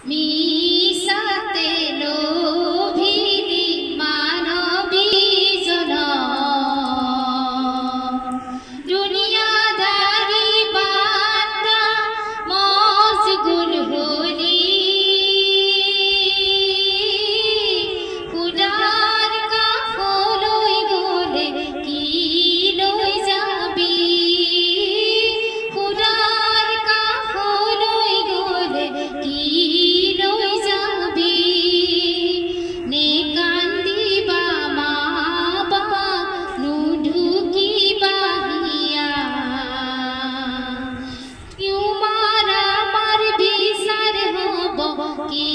মিশাতে লোভিনী মানবী জন দুনিয়াদারি বান্দা মশগুল হলি পূজার কাফলই গলে কি লই যাবি পূজার কাফলই গলে কি লই যাবি নে কান্দিবা মা বাবা নুঢুকি বাহিয়া ইউমার আমার বিচার হব কি